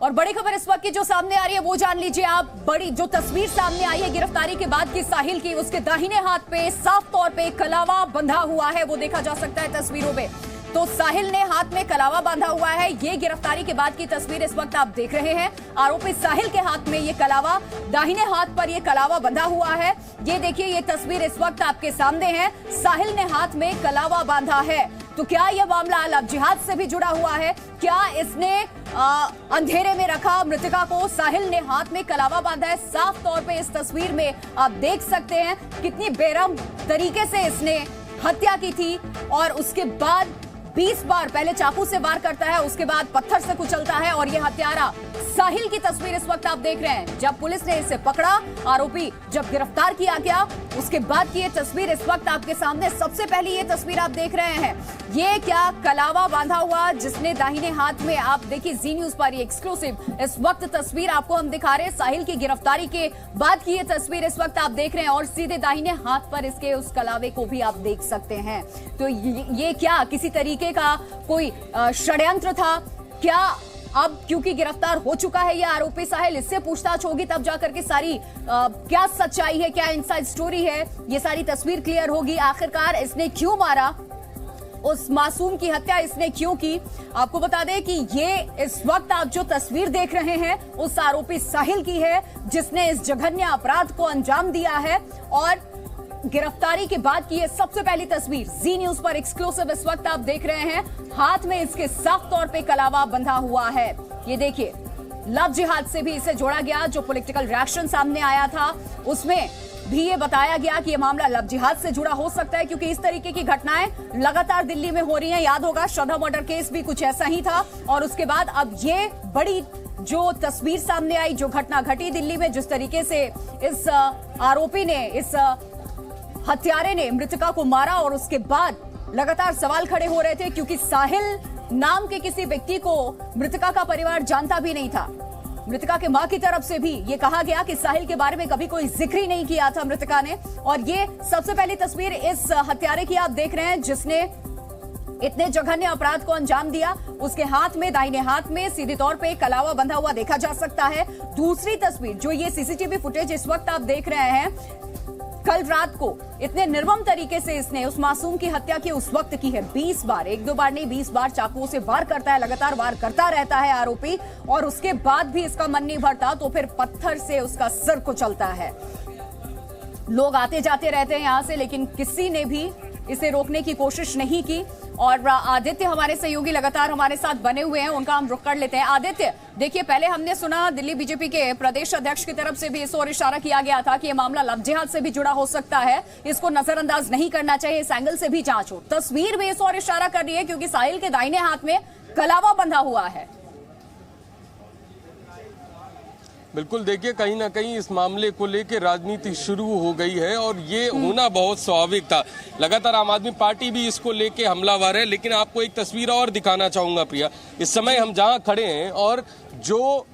और बड़ी खबर इस वक्त की जो सामने आ रही है वो जान लीजिए आप। बड़ी जो तस्वीर सामने आई है गिरफ्तारी के बाद की साहिल की, उसके दाहिने हाथ पे साफ तौर पे कलावा बंधा हुआ है, वो देखा जा सकता है तस्वीरों में। तो साहिल ने हाथ में कलावा बांधा हुआ है, ये गिरफ्तारी के बाद की तस्वीर इस वक्त आप देख रहे हैं। आरोपी साहिल के हाथ में ये कलावा, दाहिने हाथ पर ये कलावा बंधा हुआ है। ये देखिए, ये तस्वीर इस वक्त आपके सामने है। साहिल ने हाथ में कलावा बांधा है। तो क्या यह मामला लव जिहाद से भी जुड़ा हुआ है? क्या इसने अंधेरे में रखा मृतका को? साहिल ने हाथ में कलावा बांधा है। साफ तौर पे इस तस्वीर में आप देख सकते हैं कितनी बेरहम तरीके से इसने हत्या की थी। और उसके बाद 20 बार पहले चाकू से वार करता है, उसके बाद पत्थर से कुचलता है। और यह हत्यारा साहिल की तस्वीर इस वक्त आप देख रहे हैं। जब पुलिस ने इसे पकड़ा, आरोपी जब गिरफ्तार किया गया, उसके बाद की ये तस्वीर इस वक्त आपके सामने। सबसे पहली ये तस्वीर आप देख रहे हैं, ये क्या कलावा बांधा हुआ जिसने दाहिने हाथ में, आप देखिए जी न्यूज पर ये एक्सक्लूसिव इस वक्त तस्वीर आपको हम दिखा रहे हैं। साहिल की गिरफ्तारी के बाद की ये तस्वीर इस वक्त आप देख रहे हैं और सीधे दाहिने हाथ पर इसके उस कलावे को भी आप देख सकते हैं। तो ये क्या किसी तरीके का कोई षड्यंत्र था क्या? अब क्योंकि गिरफ्तार हो चुका है ये आरोपी साहिल, इससे पूछताछ होगी तब जाकर के सारी क्या सच्चाई है, क्या इनसाइड स्टोरी है, ये सारी तस्वीर क्लियर होगी। आखिरकार इसने क्यों मारा, उस मासूम की हत्या इसने क्यों की? आपको बता दें कि ये इस वक्त आप जो तस्वीर देख रहे हैं उस आरोपी साहिल की है जिसने इस जघन्य अपराध को अंजाम दिया है। और गिरफ्तारी के बाद की ये सबसे पहली तस्वीर जी न्यूज पर एक्सक्लूसिव इस वक्त आप देख रहे हैं। हाथ में इसके साफ तौर पे कलावा बंधा हुआ है। ये देखिए, लव जिहाद से भी इसे जोड़ा गया। जो पॉलिटिकल रिएक्शन सामने आया था उसमें भी ये बताया गया कि ये मामला लव जिहाद से जुड़ा हो सकता है, क्योंकि इस तरीके की घटनाएं लगातार दिल्ली में हो रही हैं। याद होगा श्रद्धा मर्डर केस भी कुछ ऐसा ही था। और उसके बाद अब ये बड़ी जो तस्वीर सामने आई, जो घटना घटी दिल्ली में, जिस तरीके से इस आरोपी ने, इस हत्यारे ने मृतका को मारा। और उसके बाद लगातार सवाल खड़े हो रहे थे क्योंकि साहिल नाम के किसी व्यक्ति को मृतका का परिवार जानता भी नहीं था। मृतका के मां की तरफ से भी ये कहा गया कि साहिल के बारे में कभी कोई जिक्र ही नहीं किया था मृतका ने। और ये सबसे पहली तस्वीर इस हत्यारे की आप देख रहे हैं जिसने इतने जघन्य अपराध को अंजाम दिया। उसके हाथ में, दाहिने हाथ में सीधे तौर पे कलावा बंधा हुआ देखा जा सकता है। दूसरी तस्वीर जो ये सीसीटीवी फुटेज इस वक्त आप देख रहे हैं, कल रात को इतने निर्मम तरीके से इसने उस मासूम की हत्या की उस वक्त की है। 20 बार, एक दो बार नहीं 20 बार चाकुओं से वार करता है, लगातार वार करता रहता है आरोपी। और उसके बाद भी इसका मन नहीं भरता तो फिर पत्थर से उसका सिर कुचलता है। लोग आते जाते रहते हैं यहां से, लेकिन किसी ने भी इसे रोकने की कोशिश नहीं की। और आदित्य हमारे सहयोगी लगातार हमारे साथ बने हुए हैं, उनका हम रुख कर लेते हैं। आदित्य, देखिए, पहले हमने सुना दिल्ली बीजेपी के प्रदेश अध्यक्ष की तरफ से भी इस ओर इशारा किया गया था कि यह मामला लव जिहाद से भी जुड़ा हो सकता है, इसको नजरअंदाज नहीं करना चाहिए, इस एंगल से भी जांच हो। तस्वीर भी इस ओर इशारा कर रही है क्योंकि साहिल के दाहिने हाथ में कलावा बंधा हुआ है। बिल्कुल, देखिए, कहीं ना कहीं इस मामले को लेकर राजनीति शुरू हो गई है और ये होना बहुत स्वाभाविक था। लगातार आम आदमी पार्टी भी इसको लेके हमलावर है। लेकिन आपको एक तस्वीर और दिखाना चाहूंगा प्रिया। इस समय हम जहां खड़े हैं और जो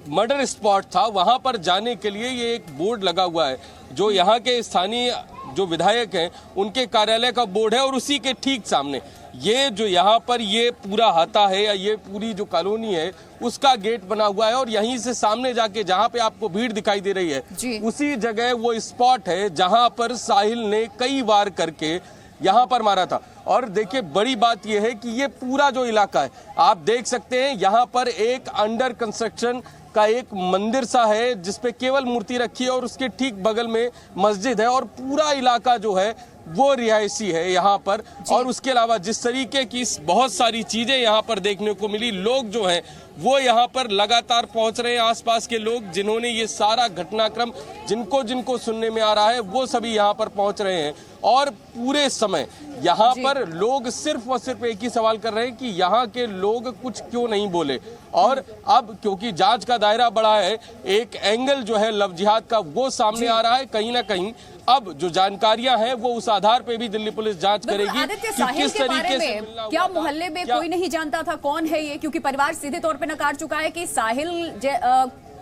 मर्डर स्पॉट था वहां पर जाने के लिए ये एक बोर्ड लगा हुआ है, जो यहाँ के स्थानीय जो विधायक हैं उनके कार्यालय का बोर्ड है। और उसी के ठीक सामने ये जो यहाँ पर ये पूरा हाता है या ये पूरी जो कॉलोनी है उसका गेट बना हुआ है। और यहीं से सामने जाके जहाँ पे आपको भीड़ दिखाई दे रही है उसी जगह वो स्पॉट है जहाँ पर साहिल ने कई वार करके यहाँ पर मारा था। और देखिए, बड़ी बात यह है कि ये पूरा जो इलाका है आप देख सकते हैं, यहाँ पर एक अंडर कंस्ट्रक्शन का एक मंदिर सा है जिसपे केवल मूर्ति रखी है और उसके ठीक बगल में मस्जिद है। और पूरा इलाका जो है वो रिहायशी है यहाँ पर। और उसके अलावा जिस तरीके की बहुत सारी चीजें यहाँ पर देखने को मिली, लोग जो हैं वो यहाँ पर लगातार पहुंच रहे हैं। आसपास के लोग जिन्होंने ये सारा घटनाक्रम जिनको सुनने में आ रहा है वो सभी यहाँ पर पहुंच रहे हैं। और पूरे समय यहाँ पर लोग सिर्फ और सिर्फ एक ही सवाल कर रहे हैं कि यहाँ के लोग कुछ क्यों नहीं बोले। और अब क्योंकि जांच का दायरा बढ़ा है, एक एंगल जो है लव जिहाद का वो सामने आ रहा है। कहीं ना कहीं अब जो जानकारियां हैं वो उस आधार पे भी दिल्ली पुलिस जांच करेगी कि किस तरीके से। क्या मोहल्ले में कोई नहीं जानता था कौन है ये? क्योंकि परिवार सीधे तौर पे नकार चुका है कि साहिल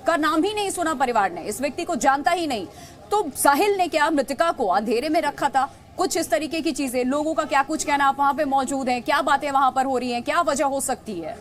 का नाम ही नहीं सुना परिवार ने, इस व्यक्ति को जानता ही नहीं। तो साहिल ने क्या मृतका को अंधेरे में रखा था? कुछ इस तरीके की चीजें, लोगों का क्या कुछ कहना, आप वहां पे मौजूद हैं, क्या बातें वहां पर हो रही हैं, क्या वजह हो सकती है?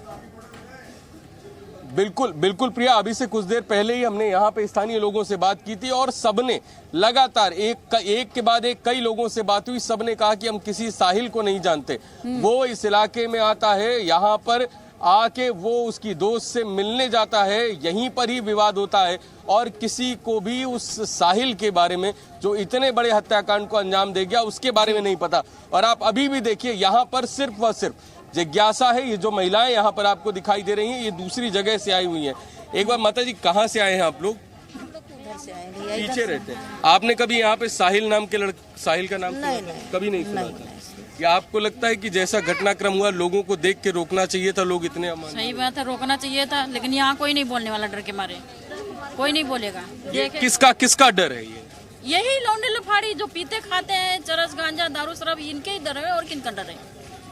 बिल्कुल बिल्कुल प्रिया, अभी से कुछ देर पहले ही हमने यहाँ पे स्थानीय लोगों से बात की थी और सबने लगातार एक के बाद एक कई लोगों से बात हुई। सबने कहा कि हम किसी साहिल को नहीं जानते, वो इस इलाके में आता है, यहाँ पर आके वो उसकी दोस्त से मिलने जाता है, यहीं पर ही विवाद होता है और किसी को भी उस साहिल के बारे में जो इतने बड़े हत्याकांड को अंजाम दे गया उसके बारे में नहीं पता। और आप अभी भी देखिए यहाँ पर सिर्फ व सिर्फ जिज्ञासा है। ये जो महिलाएं यहाँ पर आपको दिखाई दे रही हैं ये दूसरी जगह से आई हुई हैं। एक बार माता जी, कहाँ से आए हैं आप लोग? पीछे रहते हैं। आपने कभी यहाँ पे साहिल नाम के साहिल का नाम कभी नहीं सुना? या आपको लगता है कि जैसा घटनाक्रम हुआ लोगों को देख के रोकना चाहिए था? लोग इतने सही बात है, रोकना चाहिए था, लेकिन यहाँ कोई नहीं बोलने वाला, डर के मारे कोई नहीं बोलेगा। किसका डर है? यही लौंडे लफाड़ी जो पीते खाते हैं, चरस गांजा दारू शराब, इनके ही डर है और किनका डर है?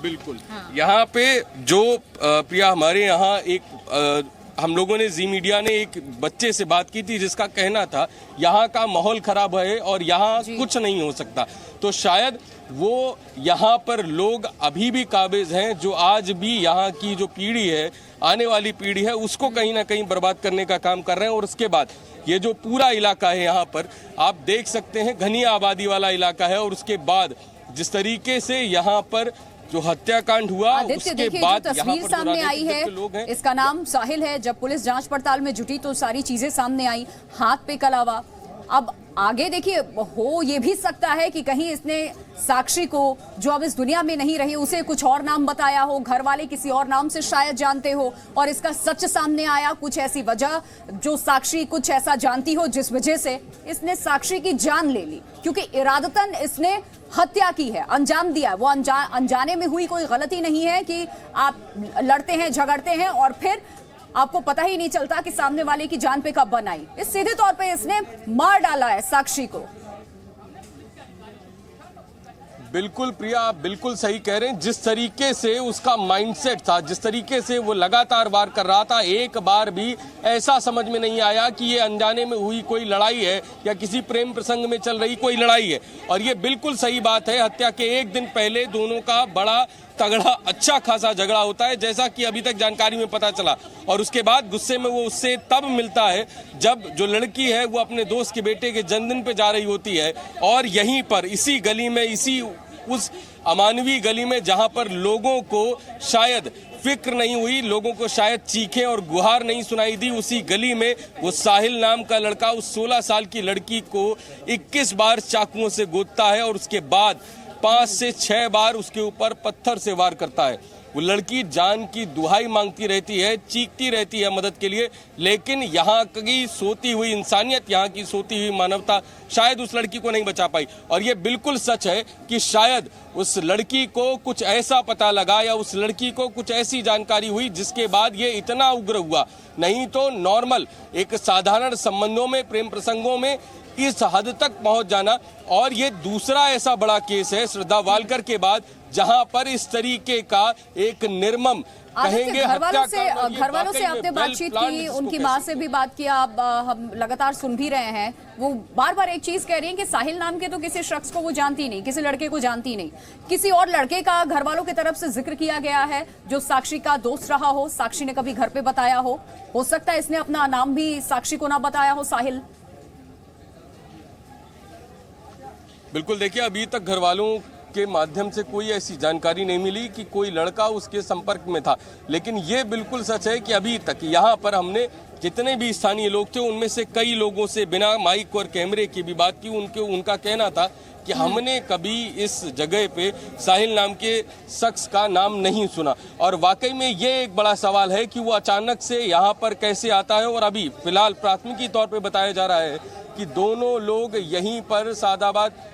बिल्कुल। हाँ। यहाँ पे जो प्रिया हमारे यहाँ एक हम लोगों ने, जी मीडिया ने एक बच्चे से बात की थी जिसका कहना था यहाँ का माहौल खराब है और यहाँ कुछ नहीं हो सकता। तो शायद वो यहाँ पर लोग अभी भी काबिज हैं जो आज भी यहाँ की जो पीढ़ी है, आने वाली पीढ़ी है, उसको कहीं ना कहीं बर्बाद करने का काम कर रहे हैं। और उसके बाद ये जो पूरा इलाका है यहाँ पर आप देख सकते हैं, घनी आबादी वाला इलाका है। और उसके बाद जिस तरीके से यहाँ पर जो हत्याकांड हुआ उसके बाद तस्वीर सामने आई है, इसका नाम साहिल है। जब पुलिस जांच पड़ताल में जुटी तो सारी चीजें सामने आई, हाथ पे कलावा। अब आगे देखिए, हो ये भी सकता है कि कहीं इसने साक्षी को, जो अब इस दुनिया में नहीं रही, उसे कुछ और नाम बताया हो, घर वाले किसी और नाम से शायद जानते हो और इसका सच सामने आया, कुछ ऐसी वजह जो साक्षी कुछ ऐसा जानती हो जिस वजह से इसने साक्षी की जान ले ली, क्योंकि इरादतन इसने हत्या की है, अंजाम दिया है। वो अनजाने में हुई कोई गलती नहीं है कि आप लड़ते हैं झगड़ते हैं और फिर आपको पता ही नहीं चलता कि सामने वाले की जान पे कब बन आई। इस सीधे तौर पे इसने मार डाला है साक्षी को। बिल्कुल प्रिया, आप बिल्कुल सही कह रहे हैं। जिस तरीके से उसका माइंडसेट था, जिस तरीके से वो लगातार वार कर रहा था, एक बार भी ऐसा समझ में नहीं आया कि ये अनजाने में हुई कोई लड़ाई है या किसी प्रेम प्रसंग में चल रही कोई लड़ाई है। और ये बिल्कुल सही बात है, हत्या के एक दिन पहले दोनों का बड़ा तगड़ा अच्छा खासा झगड़ा होता है, जैसा कि अभी तक जानकारी में पता चला। और उसके बाद गुस्से में वो उससे तब मिलता है जब जो लड़की है वो अपने दोस्त के बेटे के जन्मदिन पे जा रही होती है। और यहीं पर इसी गली में, इसी उस अमानवीय गली में जहां पर लोगों को शायद फिक्र नहीं हुई, लोगों को शायद चीखें और गुहार नहीं सुनाई दी, उसी गली में वो साहिल नाम का लड़का उस 16 साल की लड़की को 21 बार चाकुओं से गोदता है और उसके बाद 5 से 6 बार उसके ऊपर पत्थर से वार करता है। वो लड़की जान की दुहाई मांगती रहती है, चीखती रहती है मदद के लिए, लेकिन यहाँ की सोती हुई इंसानियत, यहाँ की सोती हुई मानवता शायद उस लड़की को नहीं बचा पाई। और ये बिल्कुल सच है कि शायद उस लड़की को कुछ ऐसा पता लगा या उस लड़की को कुछ ऐसी जानकारी हुई जिसके बाद ये इतना उग्र हुआ। नहीं तो नॉर्मल एक साधारण संबंधों में, प्रेम प्रसंगों में इस हद तक पहुंच जाना। और ये दूसरा ऐसा बड़ा केस है श्रद्धा वालकर के बाद जहां पर इस तरीके का एक निर्मम कहेंगे घर वालों से आपने बातचीत की, उनकी मां से भी बात किया, अब हम लगातार सुन भी रहे हैं। वो बार बार एक चीज कह रही हैं कि साहिल नाम के तो किसी शख्स को वो जानती नहीं, किसी लड़के को जानती नहीं। किसी और लड़के का घर वालों की तरफ से जिक्र किया गया है जो साक्षी का दोस्त रहा हो, साक्षी ने कभी घर पे बताया हो सकता है इसने अपना नाम भी साक्षी को ना बताया हो साहिल। बिल्कुल, देखिए अभी तक घर वालों के माध्यम से कोई ऐसी जानकारी नहीं मिली कि कोई लड़का उसके संपर्क में था। लेकिन ये बिल्कुल सच है कि अभी तक यहाँ पर हमने जितने भी स्थानीय लोग थे उनमें से कई लोगों से बिना माइक और कैमरे की भी बात की। उनका कहना था कि हमने कभी इस जगह पे साहिल नाम के शख्स का नाम नहीं सुना। और वाकई में ये एक बड़ा सवाल है कि वो अचानक से यहाँ पर कैसे आता है। और अभी फिलहाल प्राथमिकी तौर पे बताया जा रहा है कि दोनों लोग यहीं पर सादाबाद